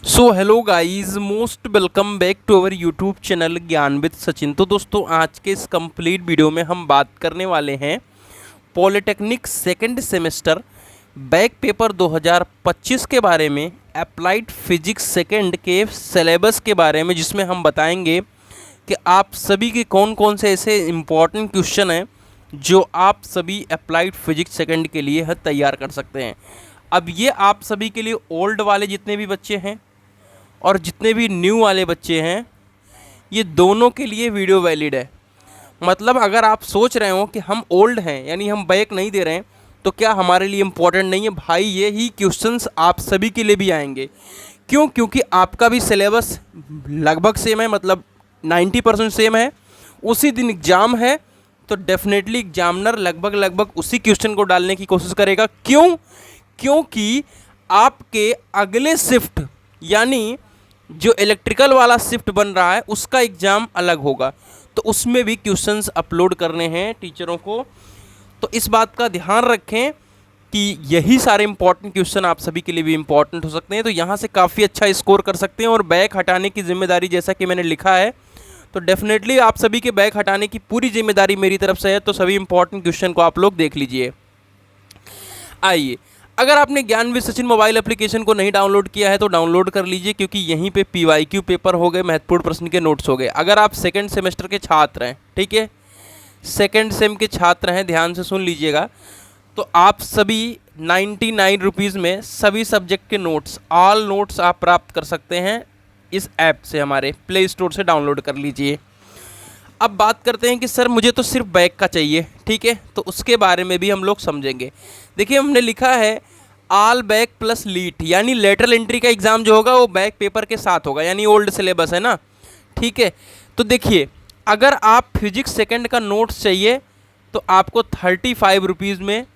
So hello guys, most welcome back to our YouTube channel Gyan with Sachin. तो दोस्तों, आज के इस कंप्लीट वीडियो में हम बात करने वाले हैं polytechnic second semester back paper 2025 के बारे में, अप्लाइड फिजिक्स सेकंड के सिलेबस के बारे में, जिसमें हम बताएंगे कि आप सभी के कौन कौन से ऐसे इम्पॉर्टेंट क्वेश्चन हैं जो आप सभी अप्लाइड फिजिक्स सेकंड के लिए तैयार कर सकते हैं। अब ये आप सभी के लिए ओल्ड वाले जितने भी बच्चे हैं और जितने भी न्यू वाले बच्चे हैं, ये दोनों के लिए वीडियो वैलिड है। मतलब अगर आप सोच रहे हो कि हम ओल्ड हैं यानी हम बैक नहीं दे रहे हैं तो क्या हमारे लिए इम्पोर्टेंट नहीं है, भाई ये ही क्वेश्चंस आप सभी के लिए भी आएंगे। क्यों? क्योंकि आपका भी सिलेबस लगभग सेम है, मतलब 90% सेम है। उसी दिन एग्ज़ाम है तो डेफिनेटली एग्जामिनर लगभग उसी क्वेश्चन को डालने की कोशिश करेगा। क्यों? क्योंकि आपके अगले शिफ्ट यानी जो इलेक्ट्रिकल वाला शिफ्ट बन रहा है उसका एग्ज़ाम अलग होगा, तो उसमें भी क्वेश्चंस अपलोड करने हैं टीचरों को। तो इस बात का ध्यान रखें कि यही सारे इंपॉर्टेंट क्वेश्चन आप सभी के लिए भी इंपॉर्टेंट हो सकते हैं, तो यहाँ से काफ़ी अच्छा स्कोर कर सकते हैं। और बैक हटाने की जिम्मेदारी जैसा कि मैंने लिखा है, तो डेफिनेटली आप सभी के बैक हटाने की पूरी जिम्मेदारी मेरी तरफ से है। तो सभी इंपॉर्टेंट क्वेश्चन को आप लोग देख लीजिए। आइए, अगर आपने ज्ञान विद सचिन मोबाइल एप्लीकेशन को नहीं डाउनलोड किया है तो डाउनलोड कर लीजिए, क्योंकि यहीं पे पीवाईक्यू पेपर हो गए, महत्वपूर्ण प्रश्न के नोट्स हो गए। अगर आप सेकंड सेमेस्टर के छात्र हैं, ठीक है, सेकंड सेम के छात्र हैं, ध्यान से सुन लीजिएगा, तो आप सभी 99 रुपीज़ में सभी सब्जेक्ट के नोट्स, ऑल नोट्स आप प्राप्त कर सकते हैं इस ऐप से, हमारे प्ले स्टोर से डाउनलोड कर लीजिए। अब बात करते हैं कि सर मुझे तो सिर्फ बैक का चाहिए, ठीक है, तो उसके बारे में भी हम लोग समझेंगे। देखिए, हमने लिखा है ऑल बैक प्लस लीट, यानी लेटरल एंट्री का एग्ज़ाम जो होगा वो बैक पेपर के साथ होगा, यानी ओल्ड सिलेबस है ना, ठीक है। तो देखिए, अगर आप फिजिक्स सेकंड का नोट्स चाहिए तो आपको 35 रुपीज़ में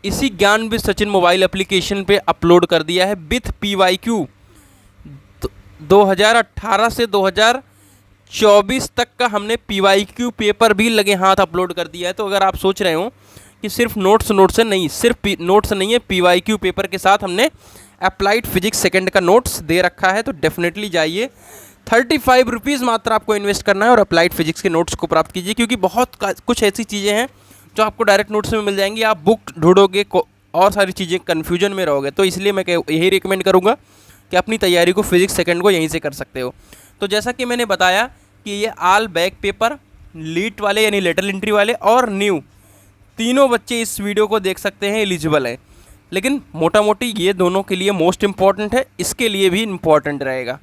इसी ज्ञान विद सचिन मोबाइल एप्लीकेशन पे अपलोड कर दिया है विथ पीवाईक्यू। 2018 से 2024 तक का हमने पीवाईक्यू पेपर भी लगे हाथ अपलोड कर दिया है। तो अगर आप सोच रहे हो कि सिर्फ नोट्स है, नहीं, सिर्फ नोट्स नहीं है, पीवाईक्यू पेपर के साथ हमने अप्लाइड फिजिक्स सेकंड का नोट्स दे रखा है। तो डेफिनेटली जाइए, 35 रुपीज़ मात्र आपको इन्वेस्ट करना है और अप्लाइड फिजिक्स के नोट्स को प्राप्त कीजिए, क्योंकि बहुत कुछ ऐसी चीज़ें हैं जो आपको डायरेक्ट नोट्स में मिल जाएंगी। आप बुक ढूंढोगे और सारी चीज़ें कन्फ्यूजन में रहोगे, तो इसलिए मैं यही रिकमेंड करूँगा कि अपनी तैयारी को फिजिक्स सेकंड को यहीं से कर सकते हो। तो जैसा कि मैंने बताया कि ये ऑल बैक पेपर, लीट वाले यानी लेटरल एंट्री वाले और न्यू, तीनों बच्चे इस वीडियो को देख सकते हैं, एलिजिबल हैं। लेकिन मोटा मोटी ये दोनों के लिए मोस्ट इम्पॉर्टेंट है, इसके लिए भी इम्पॉर्टेंट रहेगा।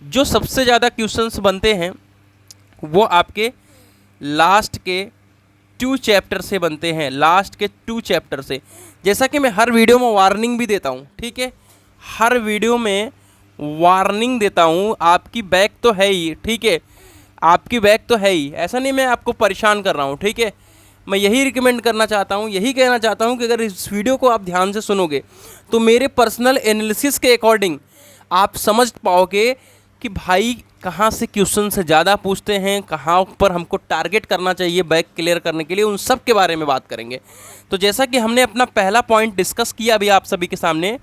जो सबसे ज़्यादा क्वेश्चंस बनते हैं वो आपके लास्ट के 2 चैप्टर से बनते हैं, लास्ट के 2 चैप्टर से। जैसा कि मैं हर वीडियो में वार्निंग भी देता हूँ, ठीक है, हर वीडियो में वार्निंग देता हूँ, आपकी बैक तो है ही, ठीक है, आपकी बैक तो है ही, ऐसा नहीं मैं आपको परेशान कर रहा हूँ, ठीक है। मैं यही रिकमेंड करना चाहता हूँ, यही कहना चाहता हूँ कि अगर इस वीडियो को आप ध्यान से सुनोगे तो मेरे पर्सनल एनालिसिस के अकॉर्डिंग आप समझ पाओगे कि भाई कहाँ से क्वेश्चन से ज़्यादा पूछते हैं, कहाँ पर हमको टारगेट करना चाहिए बैक क्लियर करने के लिए, उन सब के बारे में बात करेंगे। तो जैसा कि हमने अपना पहला पॉइंट डिस्कस किया अभी आप सभी के सामने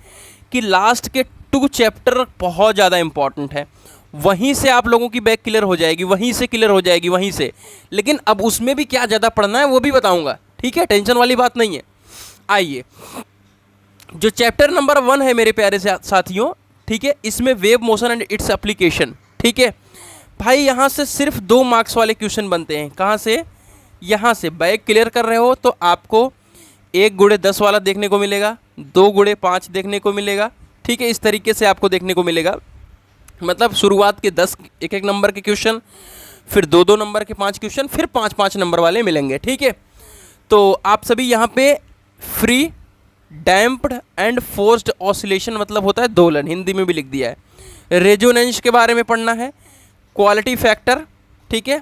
कि लास्ट के 2 चैप्टर बहुत ज़्यादा इंपॉर्टेंट है, वहीं से आप लोगों की बैक क्लियर हो जाएगी, वहीं से क्लियर हो जाएगी, वहीं से। लेकिन अब उसमें भी क्या ज़्यादा पढ़ना है वो भी बताऊंगा, ठीक है, टेंशन वाली बात नहीं है। आइए, जो चैप्टर नंबर 1 है मेरे प्यारे साथियों, ठीक है, इसमें wave motion and its application, ठीक है भाई, यहाँ से सिर्फ 2 मार्क्स वाले क्वेश्चन बनते हैं। कहाँ से? यहाँ से। बैक क्लियर कर रहे हो तो आपको 1 गुणे 10 वाला देखने को मिलेगा, 2 गुणे 5 देखने को मिलेगा, ठीक है, इस तरीके से आपको देखने को मिलेगा। मतलब शुरुआत के 10 1-1 नंबर के क्वेश्चन, फिर 2-2 नंबर के 5 क्वेश्चन, फिर 5-5 नंबर वाले मिलेंगे, ठीक है। तो आप सभी यहाँ पे free damped and forced oscillation, मतलब होता है दोलन, हिंदी में भी लिख दिया है। रेजोनेंस के बारे में पढ़ना है, क्वालिटी फैक्टर, ठीक है,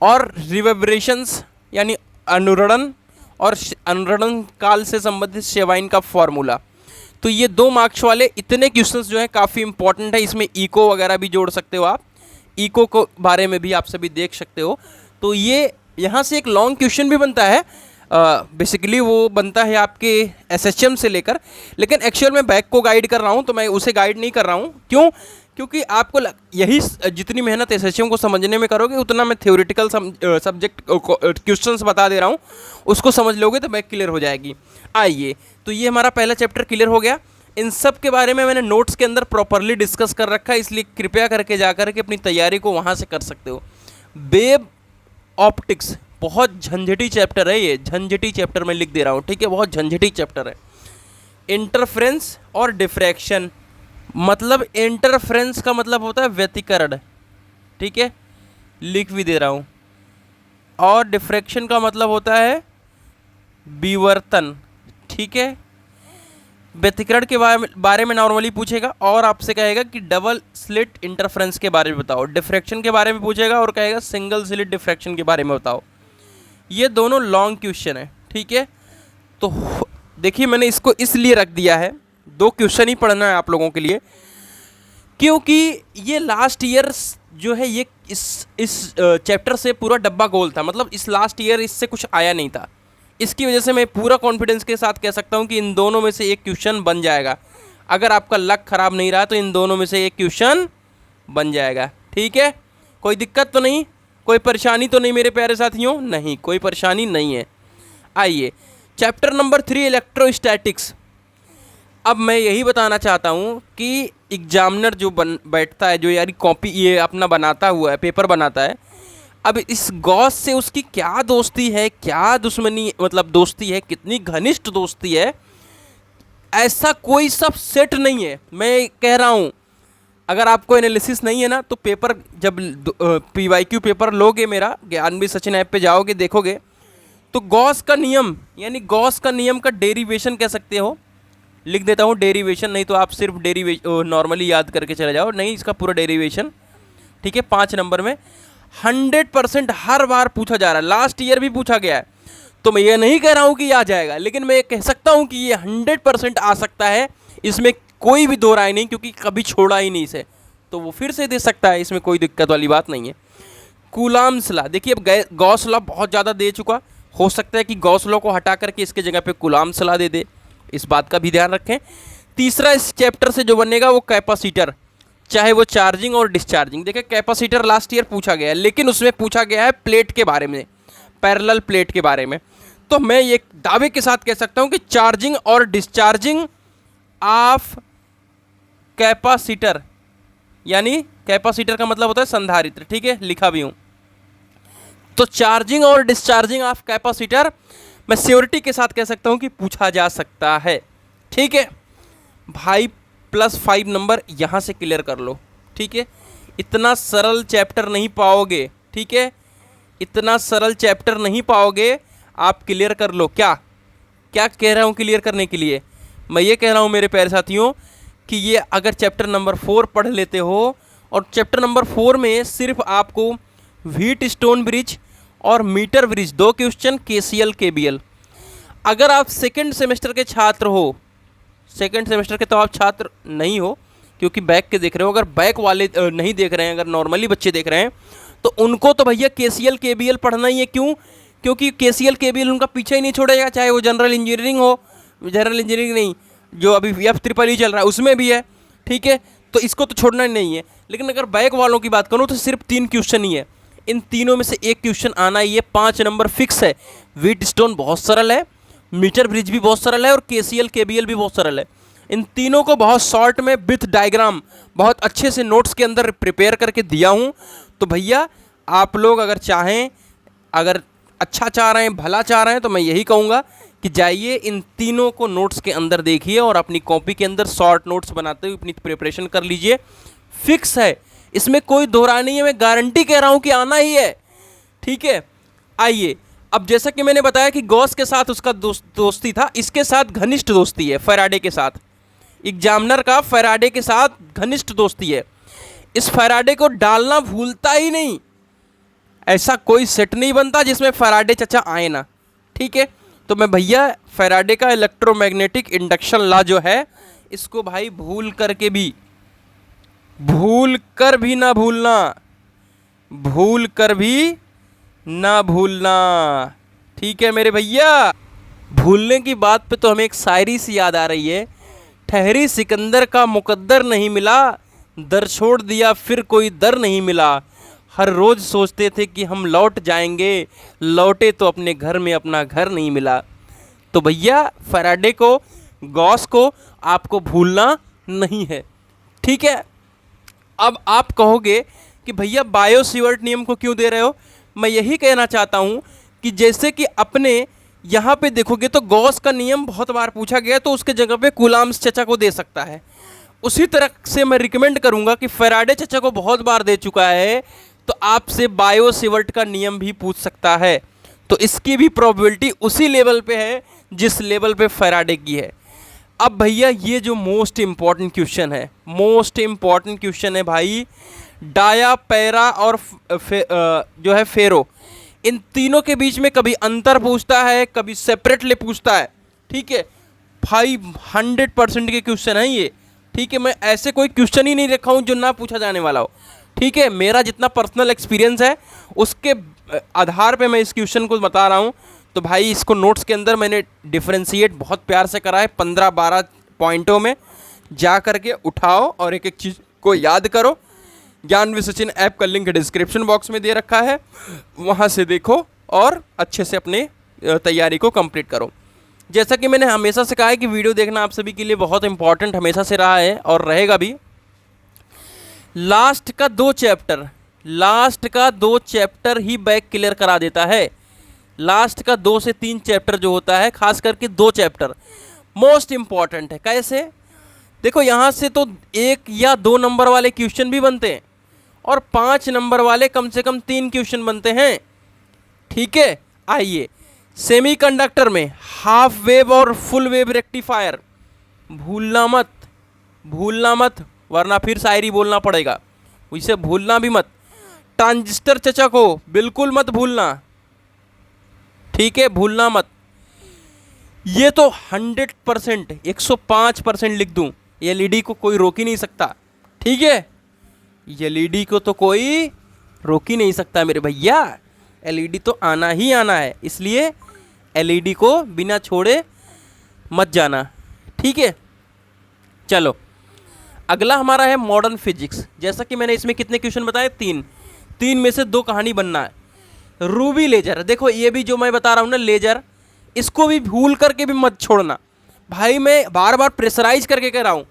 और रिवर्बरेशंस यानी अनुरणन और अनुरणन काल से संबंधित शेवाइन का फॉर्मूला। तो ये 2 मार्क्स वाले इतने क्वेश्चंस जो हैं काफ़ी इंपॉर्टेंट है। इसमें इको वगैरह भी जोड़ सकते हो आप, इको को बारे में भी आप सभी देख सकते हो। तो ये यहाँ से एक लॉन्ग क्वेश्चन भी बनता है, बेसिकली वो बनता है आपके एसएचएम से लेकर, लेकिन एक्चुअल में बैक को गाइड कर रहा हूँ तो मैं उसे गाइड नहीं कर रहा हूँ। क्यों? क्योंकि आपको यही जितनी मेहनत एसएससीएम को समझने में करोगे उतना मैं थ्योरेटिकल सब्जेक्ट क्वेश्चंस बता दे रहा हूँ, उसको समझ लोगे तो बैक क्लियर हो जाएगी। आइए, तो ये हमारा पहला चैप्टर क्लियर हो गया। इन सब के बारे में मैंने नोट्स के अंदर प्रॉपरली डिस्कस कर रखा है, इसलिए कृपया करके जा कर के अपनी तैयारी को वहाँ से कर सकते हो। वेव ऑप्टिक्स बहुत झंझटी चैप्टर है, ये झंझटी चैप्टर मैं लिख दे रहा हूँ, ठीक है, बहुत झंझटी चैप्टर है। इंटरफ्रेंस और डिफ्रैक्शन, मतलब इंटरफ्रेंस का मतलब होता है व्यतिकरण, ठीक है, लिख भी दे रहा हूँ, और डिफ्रैक्शन का मतलब होता है विवर्तन, ठीक है। व्यतिकरण के बारे में नॉर्मली पूछेगा और आपसे कहेगा कि डबल स्लिट इंटरफ्रेंस के बारे में बताओ, डिफ्रैक्शन के बारे में पूछेगा और कहेगा सिंगल स्लिट डिफ्रैक्शन के बारे में बताओ। ये दोनों लॉन्ग क्वेश्चन है, ठीक है। तो देखिए मैंने इसको इसलिए रख दिया है, 2 क्वेश्चन ही पढ़ना है आप लोगों के लिए, क्योंकि ये लास्ट ईयर जो है ये इस चैप्टर से पूरा डब्बा गोल था, मतलब इस लास्ट ईयर इससे कुछ आया नहीं था। इसकी वजह से मैं पूरा कॉन्फिडेंस के साथ कह सकता हूँ कि इन दोनों में से एक क्वेश्चन बन जाएगा। अगर आपका लक ख़राब नहीं रहा तो इन दोनों में से एक क्वेश्चन बन जाएगा, ठीक है। कोई दिक्कत तो नहीं, कोई परेशानी तो नहीं मेरे प्यारे साथियों? नहीं, कोई परेशानी नहीं है। आइए, चैप्टर नंबर 3 इलेक्ट्रोस्टैटिक्स। अब मैं यही बताना चाहता हूँ कि एग्जामिनर जो बैठता है, जो यार कॉपी ये अपना बनाता हुआ है, पेपर बनाता है, अब इस गॉस से उसकी क्या दोस्ती है, क्या दुश्मनी, मतलब दोस्ती है, कितनी घनिष्ठ दोस्ती है, ऐसा कोई सब सेट नहीं है। मैं कह रहा हूँ, अगर आपको एनालिसिस नहीं है ना तो पेपर जब PYQ पेपर लोगे मेरा, ज्ञानवी सचिन ऐप पे जाओगे, देखोगे तो गॉस का नियम, यानी गॉस का नियम का डेरिवेशन कह सकते हो, लिख देता हूँ डेरिवेशन, नहीं तो आप सिर्फ डेरिवेशन नॉर्मली याद करके चले जाओ, नहीं इसका पूरा डेरिवेशन, ठीक है। 5 नंबर में 100% हर बार पूछा जा रहा है, लास्ट ईयर भी पूछा गया है, तो मैं ये नहीं कह रहा हूँ कि आ जाएगा, लेकिन मैं कह सकता हूँ कि ये 100% आ सकता है, इसमें कोई भी दो राय नहीं, क्योंकि कभी छोड़ा ही नहीं इसे, तो वो फिर से दे सकता है, इसमें कोई दिक्कत वाली बात नहीं है। कूलाम्स लॉ, देखिए अब गॉस लॉ बहुत ज़्यादा दे चुका, हो सकता है कि गॉस लॉ को हटा करके इसके जगह पे कूलाम्स लॉ दे दे, इस बात का भी ध्यान रखें। तीसरा इस चैप्टर से जो बनेगा वो कैपेसिटर, चाहे वो चार्जिंग और डिस्चार्जिंग। देखिए कैपेसिटर लास्ट ईयर पूछा गया है, लेकिन उसमें पूछा गया है प्लेट के बारे में, पैरेलल प्लेट के बारे में। तो मैं ये दावे के साथ कह सकता हूँ कि चार्जिंग और डिस्चार्जिंग ऑफ कैपेसिटर, यानी कैपेसिटर का मतलब होता है संधारित्र, ठीक है, लिखा भी हूँ। तो चार्जिंग और डिस्चार्जिंग ऑफ कैपेसिटर मैं श्योरिटी के साथ कह सकता हूँ कि पूछा जा सकता है, ठीक है भाई। +5 नंबर यहाँ से क्लियर कर लो, ठीक है। इतना सरल चैप्टर नहीं पाओगे, ठीक है, इतना सरल चैप्टर नहीं पाओगे, आप क्लियर कर लो। क्या क्या कह रहा हूँ क्लियर करने के लिए? मैं ये कह रहा हूँ मेरे प्यारे साथियों कि ये अगर चैप्टर नंबर 4 पढ़ लेते हो, और चैप्टर नंबर 4 में सिर्फ आपको व्हीट स्टोन ब्रिज और metre bridge 2 question, KCL KBL। अगर आप सेकेंड सेमेस्टर के छात्र हो, सेकेंड सेमेस्टर के तो आप छात्र नहीं हो क्योंकि बैक के देख रहे हो, अगर बैक वाले नहीं देख रहे हैं, अगर नॉर्मली बच्चे देख रहे हैं, तो उनको तो भैया KCL KBL पढ़ना ही है। क्यों? क्योंकि KCL KBL उनका पीछे ही नहीं छोड़ेगा, चाहे वो जनरल इंजीनियरिंग हो, जनरल इंजीनियरिंग नहीं, जो अभी FEEE चल रहा है उसमें भी है, ठीक है, तो इसको तो छोड़ना ही नहीं है। लेकिन अगर बैक वालों की बात करूँ तो सिर्फ 3 क्वेश्चन ही है, इन तीनों में से एक क्वेश्चन आना ही है, 5 नंबर फिक्स है। व्हीट स्टोन बहुत सरल है, मीटर ब्रिज भी बहुत सरल है, और KCL KBL भी बहुत सरल है। इन तीनों को बहुत शॉर्ट में विथ डायग्राम बहुत अच्छे से नोट्स के अंदर प्रिपेयर करके दिया हूँ। तो भैया आप लोग अगर चाहें, अगर अच्छा चाह रहे हैं, भला चाह रहे हैं, तो मैं यही कहूँगा कि जाइए इन तीनों को नोट्स के अंदर देखिए और अपनी कॉपी के अंदर शॉर्ट नोट्स बनाते हुए अपनी प्रिपरेशन कर लीजिए। फिक्स है, इसमें कोई दोहरा नहीं है, मैं गारंटी कह रहा हूँ कि आना ही है, ठीक है। आइए, अब जैसा कि मैंने बताया कि गॉस के साथ उसका दोस्ती था, इसके साथ घनिष्ठ दोस्ती है, फैराडे के साथ। एग्जामिनर का फैराडे के साथ घनिष्ठ दोस्ती है, इस फैराडे को डालना भूलता ही नहीं, ऐसा कोई सेट नहीं बनता जिसमें फैराडे चचा आए ना, ठीक है। तो मैं भैया फैराडे का इलेक्ट्रोमैग्नेटिक इंडक्शन लॉ जो है, इसको भाई भूल कर भी ना भूलना, भूल कर भी ना भूलना, ठीक है मेरे भैया। भूलने की बात पे तो हमें एक शायरी सी याद आ रही है, ठहरी सिकंदर का मुकद्दर नहीं मिला, दर छोड़ दिया फिर कोई दर नहीं मिला, हर रोज़ सोचते थे कि हम लौट जाएंगे, लौटे तो अपने घर में अपना घर नहीं मिला। तो भैया फैराडे को, गॉस को आपको भूलना नहीं है, ठीक है। अब आप कहोगे कि भैया बायो सीवर्ट नियम को क्यों दे रहे हो? मैं यही कहना चाहता हूँ कि जैसे कि अपने यहाँ पे देखोगे तो गॉस का नियम बहुत बार पूछा गया, तो उसके जगह पे कूलाम्स चचा को दे सकता है। उसी तरह से मैं रिकमेंड करूँगा कि फैराडे चचा को बहुत बार दे चुका है, तो आपसे बायो सीवर्ट का नियम भी पूछ सकता है। तो इसकी भी प्रोबेबिलिटी उसी लेवल पे है जिस लेवल पे फैराडे की है। अब भैया ये जो मोस्ट इम्पॉर्टेंट क्वेश्चन है, मोस्ट इम्पॉर्टेंट क्वेश्चन है भाई, डाया, पैरा और जो है फेरो, इन तीनों के बीच में कभी अंतर पूछता है, कभी सेपरेटली पूछता है, ठीक है। 500% के क्वेश्चन है ये, ठीक है। मैं ऐसे कोई क्वेश्चन ही नहीं रखा हूँ जो ना पूछा जाने वाला हो, ठीक है। मेरा जितना पर्सनल एक्सपीरियंस है उसके आधार पे मैं इस क्वेश्चन को बता रहा हूँ। तो भाई इसको नोट्स के अंदर मैंने डिफ्रेंशिएट बहुत प्यार से करा है, 15-12 पॉइंटों में जा करके उठाओ और एक एक चीज़ को याद करो। ज्ञान विद सचिन ऐप का लिंक डिस्क्रिप्शन बॉक्स में दे रखा है, वहाँ से देखो और अच्छे से अपने तैयारी को कंप्लीट करो। जैसा कि मैंने हमेशा से कहा है कि वीडियो देखना आप सभी के लिए बहुत इंपॉर्टेंट हमेशा से रहा है और रहेगा भी। लास्ट का 2 चैप्टर ही बैक क्लियर करा देता है। लास्ट का 2 से 3 चैप्टर जो होता है, खास करके 2 चैप्टर मोस्ट इम्पॉर्टेंट है। कैसे? देखो यहाँ से तो 1 या 2 नंबर वाले क्वेश्चन भी बनते हैं और 5 नंबर वाले कम से कम 3 क्वेश्चन बनते हैं, ठीक है। आइए, सेमीकंडक्टर में हाफ वेव और फुल वेव रेक्टिफायर, भूलना मत वरना फिर शायरी बोलना पड़ेगा, उसे भूलना भी मत। ट्रांजिस्टर चचा को बिल्कुल मत भूलना, ठीक है, भूलना मत। ये तो 100% 105% लिख दूं, एलईडी को कोई रोक ही नहीं सकता, ठीक है। एलईडी को तो कोई रोक ही नहीं सकता मेरे भैया, एलईडी तो आना ही आना है, इसलिए एलईडी को बिना छोड़े मत जाना, ठीक है। चलो अगला हमारा है मॉडर्न फिजिक्स। जैसा कि मैंने इसमें कितने क्वेश्चन बताए? 3 में से 2 कहानी बनना है। रूबी लेजर, देखो ये भी जो मैं बता रहा हूँ ना लेजर, इसको भी भूल करके भी मत छोड़ना भाई। मैं बार बार प्रेशराइज करके कह रहा हूँ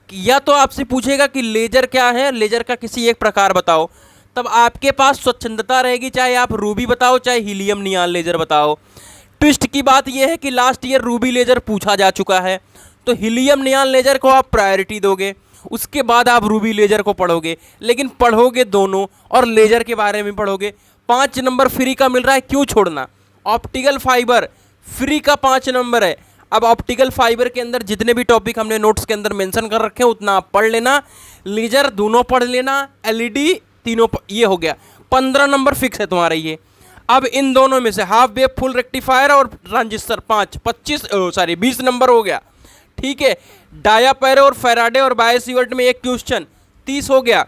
कि या तो आपसे पूछेगा कि लेजर क्या है, लेजर का किसी एक प्रकार बताओ, तब आपके पास स्वच्छंदता रहेगी, चाहे आप रूबी बताओ चाहे हीलियम नियॉन लेजर बताओ। ट्विस्ट की बात यह है कि लास्ट ईयर रूबी लेजर पूछा जा चुका है, तो हीलियम नियॉन लेजर को आप प्रायोरिटी दोगे, उसके बाद आप रूबी लेजर को पढ़ोगे, लेकिन पढ़ोगे दोनों और लेजर के बारे में पढ़ोगे। 5 नंबर फ्री का मिल रहा है, क्यों छोड़ना? ऑप्टिकल फाइबर फ्री का 5 नंबर है। अब ऑप्टिकल फाइबर के अंदर जितने भी टॉपिक हमने नोट्स के अंदर मेंशन कर रखे हैं उतना आप पढ़ लेना, लेजर दोनों पढ़ लेना, एलईडी तीनों ये हो गया, 15 नंबर फिक्स है तुम्हारा ये। अब इन दोनों में से हाफ वेव, फुल रेक्टिफायर और ट्रांजिस्टर 20 नंबर हो गया, ठीक है। डाया, पैरे और फैराडे और बायो सीवर्ट में एक क्वेश्चन, 30 हो गया।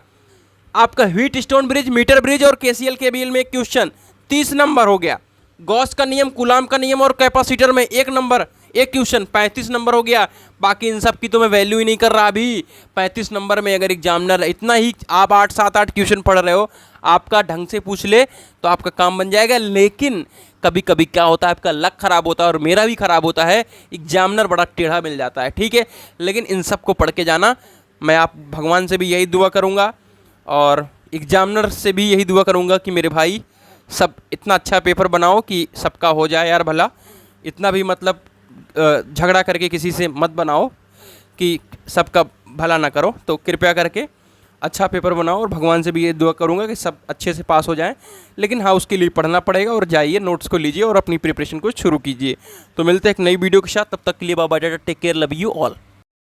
आपका Wheatstone bridge, metre bridge और केसीएल केबीएल में एक क्वेश्चन, 30 नंबर हो गया। गॉस का नियम, कूलाम का नियम और कैपेसिटर में 1 नंबर, एक क्वेश्चन, 35 नंबर हो गया। बाकी इन सब की तो मैं वैल्यू ही नहीं कर रहा अभी। 35 नंबर में अगर एग्जामिनर इतना ही आप 8-7-8 क्वेश्चन पढ़ रहे हो, आपका ढंग से पूछ ले तो आपका काम बन जाएगा। लेकिन कभी कभी क्या होता है, आपका लक खराब होता है और मेरा भी खराब होता है, एग्जामिनर बड़ा टेढ़ा मिल जाता है, ठीक है। लेकिन इन सब को पढ़ के जाना, मैं आप भगवान से भी यही दुआ करूँगा और एग्जामिनर से भी यही दुआ करूँगा कि मेरे भाई सब इतना अच्छा पेपर बनाओ कि सबका हो जाए यार भला। इतना भी मतलब झगड़ा करके किसी से मत बनाओ कि सबका भला ना करो। तो कृपया करके अच्छा पेपर बनाओ और भगवान से भी ये दुआ करूँगा कि सब अच्छे से पास हो जाएं। लेकिन हाँ, उसके लिए पढ़ना पड़ेगा और जाइए नोट्स को लीजिए और अपनी प्रिपरेशन को शुरू कीजिए। तो मिलते हैं एक नई वीडियो के साथ, तब तक के लिए bye bye, take care, love you all.